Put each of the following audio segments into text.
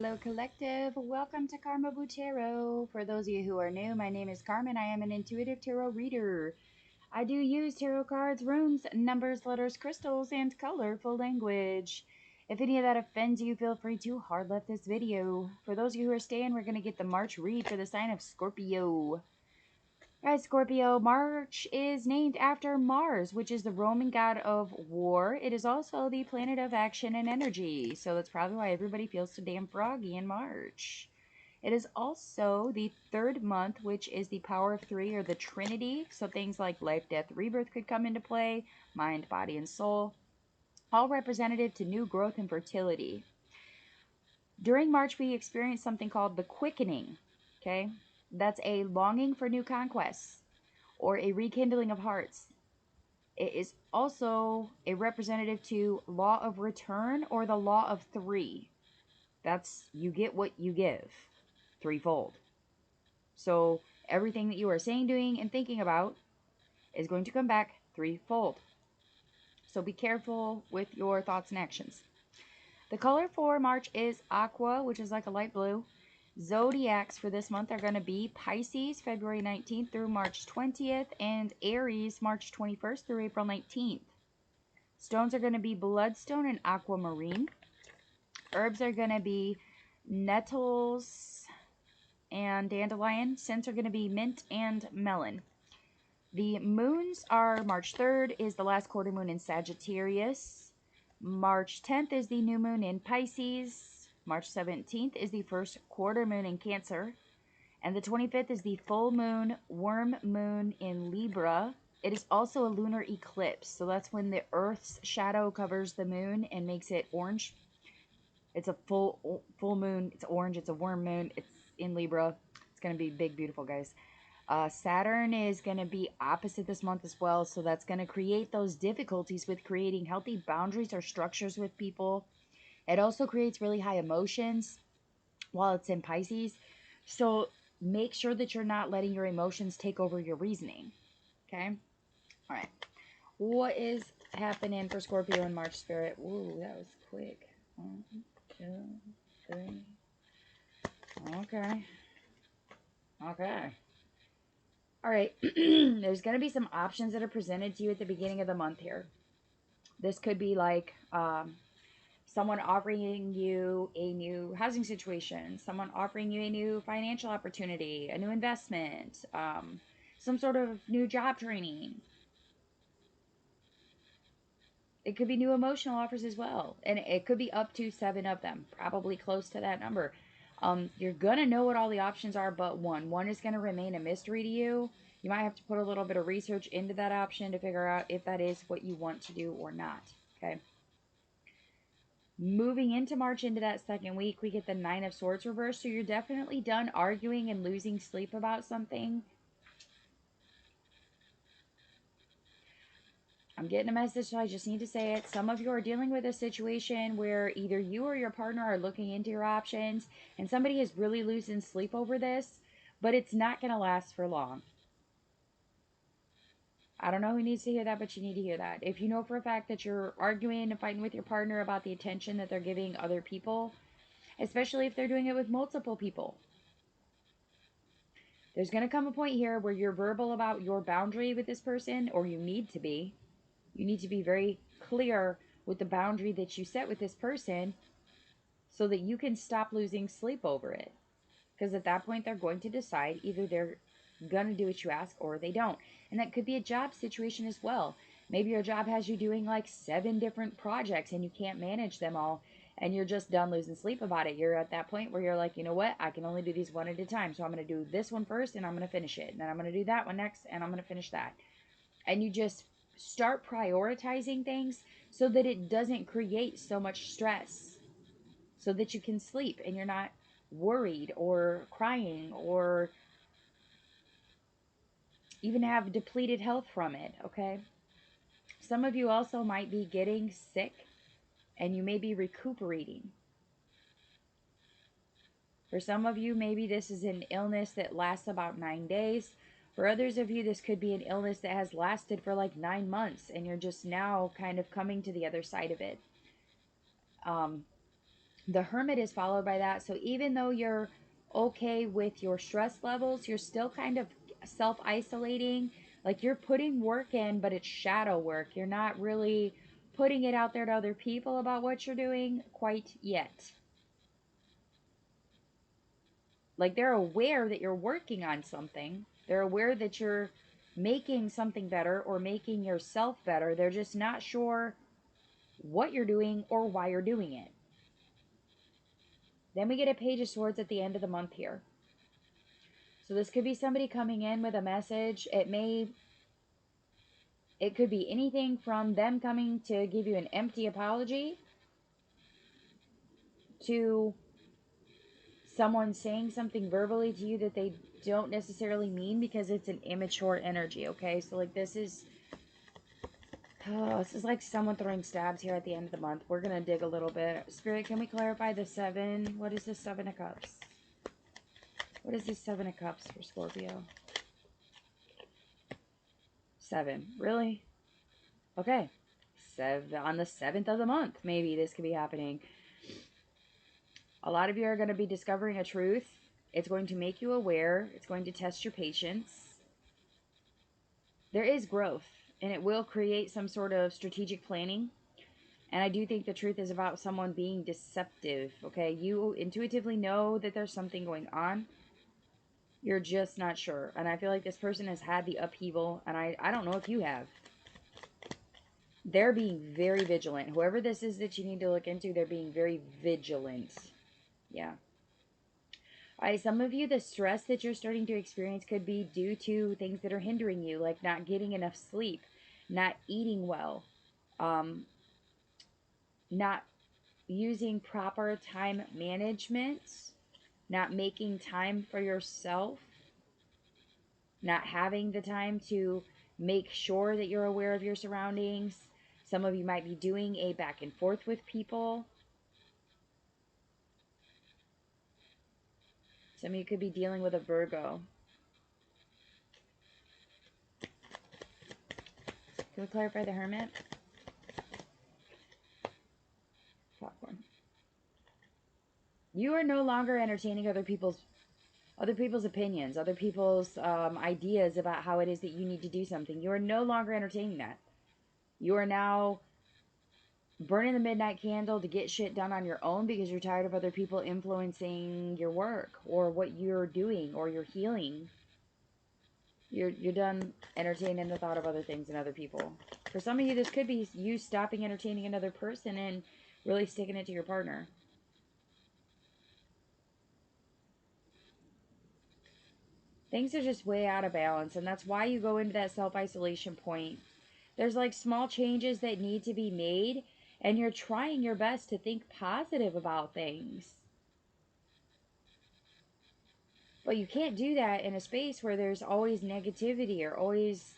Hello, collective. Welcome to Carmaboo Tarot. For those of you who are new, my name is Carmen. I am an intuitive tarot reader. I do use tarot cards, runes, numbers, letters, crystals, and colorful language. If any of that offends you, feel free to hard left this video. For those of you who are staying, we're going to get the March read for the sign of Scorpio. Guys, Scorpio, March is named after Mars, which is the Roman god of war. It is also the planet of action and energy, so that's probably why everybody feels so damn froggy in March. It is also the third month, which is the power of three or the Trinity, so things like life, death, rebirth could come into play, mind, body, and soul, all representative to new growth and fertility. During March, we experience something called the quickening, okay? That's a longing for new conquests or a rekindling of hearts. It is also a representative to law of return or the law of three. That's you get what you give threefold. So everything that you are saying, doing, and thinking about is going to come back threefold. So be careful with your thoughts and actions. The color for March is aqua, which is like a light blue. Zodiacs for this month are going to be Pisces, February 19th through March 20th, and Aries, March 21st through April 19th. Stones are going to be bloodstone and aquamarine. Herbs are going to be nettles and dandelion. Scents are going to be mint and melon. The moons are March 3rd is the last quarter moon in Sagittarius. March 10th is the new moon in Pisces. March 17th is the first quarter moon in Cancer. And the 25th is the full moon, worm moon in Libra. It is also a lunar eclipse. So that's when the Earth's shadow covers the moon and makes it orange. It's a full moon. It's orange. It's a worm moon. It's in Libra. It's going to be big, beautiful, guys. Saturn is going to be opposite this month as well. So that's going to create those difficulties with creating healthy boundaries or structures with people. It also creates really high emotions while it's in Pisces. So make sure that you're not letting your emotions take over your reasoning. Okay? All right. What is happening for Scorpio in March, Spirit? Ooh, that was quick. 1, 2, 3. Okay. Okay. All right. There's going to be some options that are presented to you at the beginning of the month here. This could be like someone offering you a new housing situation, someone offering you a new financial opportunity, a new investment, some sort of new job training. It could be new emotional offers as well. And it could be up to 7 of them, probably close to that number. You're going to know what all the options are but one. One is going to remain a mystery to you. You might have to put a little bit of research into that option to figure out if that is what you want to do or not. Okay. Moving into March, into that second week, we get the 9 of Swords reversed. So you're definitely done arguing and losing sleep about something. I'm getting a message, so I just need to say it. Some of you are dealing with a situation where either you or your partner are looking into your options, and somebody is really losing sleep over this, but it's not going to last for long. I don't know who needs to hear that, but you need to hear that. If you know for a fact that you're arguing and fighting with your partner about the attention that they're giving other people, especially if they're doing it with multiple people, there's going to come a point here where you're verbal about your boundary with this person, or you need to be. You need to be very clear with the boundary that you set with this person so that you can stop losing sleep over it. Because at that point, they're going to decide either they're going to do what you ask or they don't. And that could be a job situation as well. Maybe your job has you doing like 7 different projects and you can't manage them all and you're just done losing sleep about it. You're at that point where you're like, you know what? I can only do these one at a time. So I'm going to do this one first and I'm going to finish it. And then I'm going to do that one next and I'm going to finish that. And you just start prioritizing things so that it doesn't create so much stress, so that you can sleep and you're not worried or crying or even have depleted health from it, okay? Some of you also might be getting sick and you may be recuperating. For some of you, maybe this is an illness that lasts about 9 days. For others of you, this could be an illness that has lasted for like 9 months and you're just now kind of coming to the other side of it. The Hermit is followed by that. So even though you're okay with your stress levels, you're still kind of self-isolating. Like you're putting work in, but it's shadow work. You're not really putting it out there to other people about what you're doing quite yet. Like they're aware that you're working on something. They're aware that you're making something better or making yourself better. They're just not sure what you're doing or why you're doing it. Then we get a Page of Swords at the end of the month here. So this could be somebody coming in with a message. It could be anything from them coming to give you an empty apology to someone saying something verbally to you that they don't necessarily mean because it's an immature energy, okay? So like this is like someone throwing stabs here at the end of the month. We're going to dig a little bit. Spirit, can we clarify the 7? What is the 7 of Cups? What is this 7 of Cups for Scorpio? 7. Really? Okay. On the 7th of the month, maybe this could be happening. A lot of you are going to be discovering a truth. It's going to make you aware. It's going to test your patience. There is growth, and it will create some sort of strategic planning. And I do think the truth is about someone being deceptive, okay? You intuitively know that there's something going on. You're just not sure. And I feel like this person has had the upheaval, and I don't know if you have. They're being very vigilant. Whoever this is that you need to look into, they're being very vigilant. Yeah. All right, some of you, the stress that you're starting to experience could be due to things that are hindering you, like not getting enough sleep, not eating well, not using proper time management, not making time for yourself, not having the time to make sure that you're aware of your surroundings. Some of you might be doing a back and forth with people. Some of you could be dealing with a Virgo. Can we clarify the Hermit? Popcorn. You are no longer entertaining other people's opinions, other people's ideas about how it is that you need to do something. You are no longer entertaining that. You are now burning the midnight candle to get shit done on your own because you're tired of other people influencing your work or what you're doing or your healing. You're done entertaining the thought of other things and other people. For some of you, this could be you stopping entertaining another person and really sticking it to your partner. Things are just way out of balance, and that's why you go into that self-isolation point. There's like small changes that need to be made, and you're trying your best to think positive about things. But you can't do that in a space where there's always negativity or always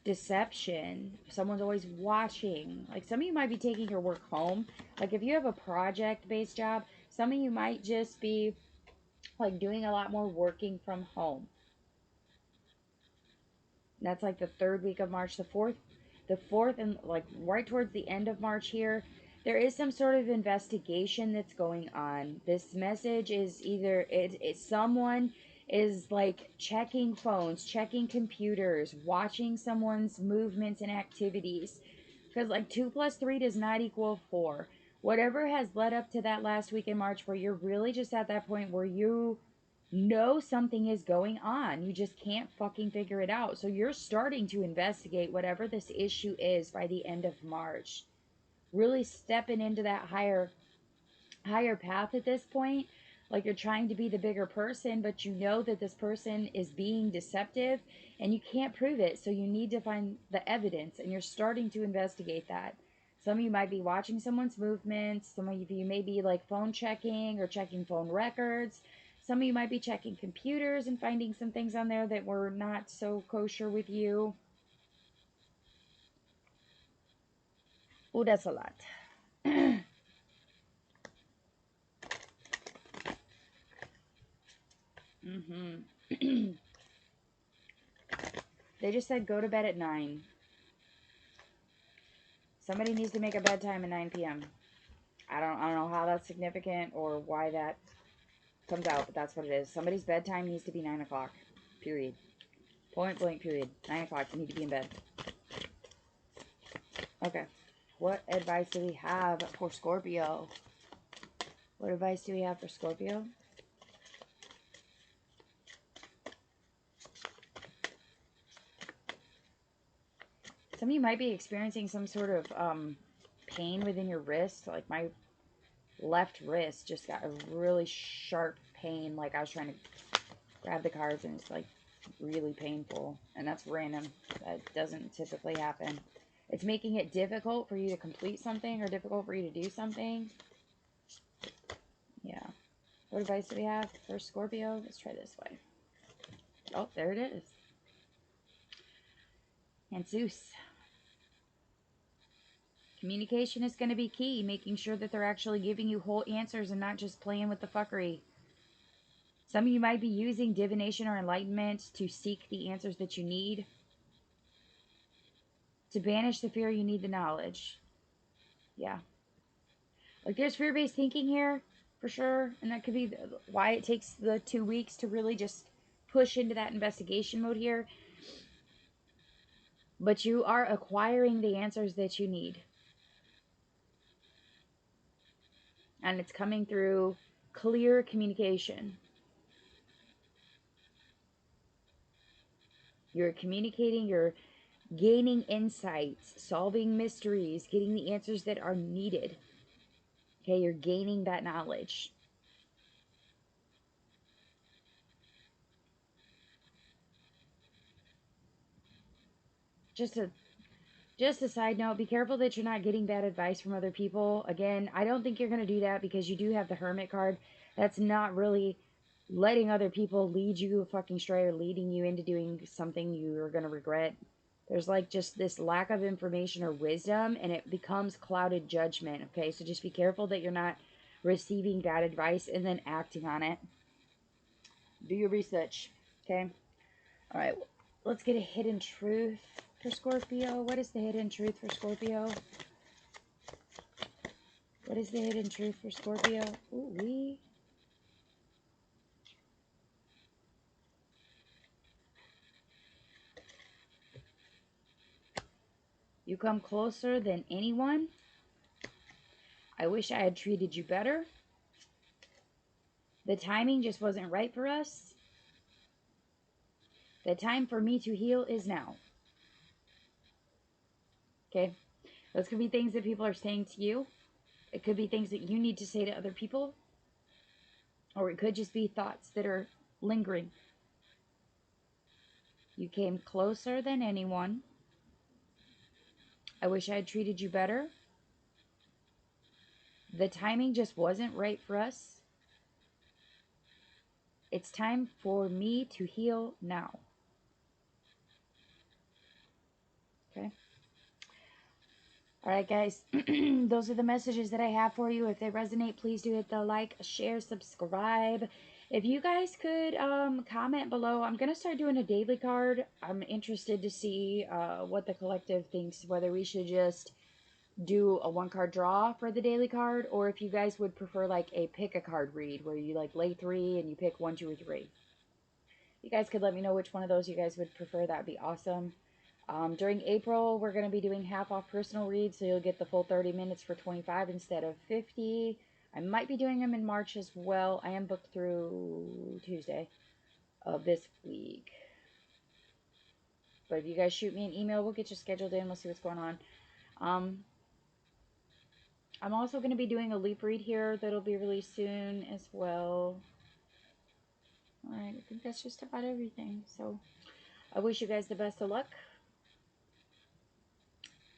deception. Someone's always watching. Like some of you might be taking your work home. Like if you have a project-based job, some of you might just be like doing a lot more working from home. That's like the 3rd week of March, the fourth, and like right towards the end of March here, there is some sort of investigation that's going on. This message is either it's someone is like checking phones, checking computers, watching someone's movements and activities. Because like 2 plus 3 does not equal 4. Whatever has led up to that last week in March where you're really just at that point where you know something is going on. You just can't fucking figure it out. So you're starting to investigate whatever this issue is by the end of March. Really stepping into that higher path at this point. Like you're trying to be the bigger person, but you know that this person is being deceptive and you can't prove it. So you need to find the evidence and you're starting to investigate that. Some of you might be watching someone's movements. Some of you may be like phone checking or checking phone records. Some of you might be checking computers and finding some things on there that were not so kosher with you. Oh, that's a lot. They just said go to bed at 9. Somebody needs to make a bedtime at 9 p.m. I don't know how that's significant or why that comes out, but that's what it is. Somebody's bedtime needs to be 9 o'clock. Period. Point blank, period. 9 o'clock. You need to be in bed. Okay. What advice do we have for Scorpio? What advice do we have for Scorpio? Some of you might be experiencing some sort of pain within your wrist. Like my left wrist just got a really sharp pain. Like I was trying to grab the cards and it's like really painful. And that's random. That doesn't typically happen. It's making it difficult for you to complete something or difficult for you to do something. Yeah. What advice do we have for Scorpio? Let's try this way. Oh, there it is. And Zeus. Communication is going to be key. Making sure that they're actually giving you whole answers and not just playing with the fuckery. Some of you might be using divination or enlightenment to seek the answers that you need. To banish the fear, you need the knowledge. Yeah. Like there's fear-based thinking here, for sure. And that could be why it takes the 2 weeks to really just push into that investigation mode here. But you are acquiring the answers that you need. And it's coming through clear communication. You're communicating, you're gaining insights, solving mysteries, getting the answers that are needed. Okay, you're gaining that knowledge. Just a side note, be careful that you're not getting bad advice from other people. Again, I don't think you're going to do that because you do have the Hermit card. That's not really letting other people lead you fucking astray or leading you into doing something you're going to regret. There's like just this lack of information or wisdom and it becomes clouded judgment. Okay, so just be careful that you're not receiving bad advice and then acting on it. Do your research. Okay. All right. Let's get a hidden truth for Scorpio. What is the hidden truth for Scorpio? What is the hidden truth for Scorpio? Ooh-wee. You come closer than anyone. I wish I had treated you better. The timing just wasn't right for us. The time for me to heal is now. Okay? Those could be things that people are saying to you. It could be things that you need to say to other people. Or it could just be thoughts that are lingering. You came closer than anyone. I wish I had treated you better. The timing just wasn't right for us. It's time for me to heal now. Okay? All right, guys. Those are the messages that I have for you. If they resonate, please do hit the like, share, subscribe. If you guys could comment below, I'm going to start doing a daily card. I'm interested to see what the collective thinks, whether we should just do a 1-card draw for the daily card, or if you guys would prefer like a pick a card read where you like lay 3 and you pick 1, 2, or 3. You guys could let me know which one of those you guys would prefer. That'd be awesome. During April, we're going to be doing half off personal reads, so you'll get the full 30 minutes for $25 instead of $50. I might be doing them in March as well. I am booked through Tuesday of this week. But if you guys shoot me an email, we'll get you scheduled in. We'll see what's going on. I'm also going to be doing a leap read here that'll be released soon as well. Alright, I think that's just about everything. So, I wish you guys the best of luck.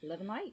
Love and light.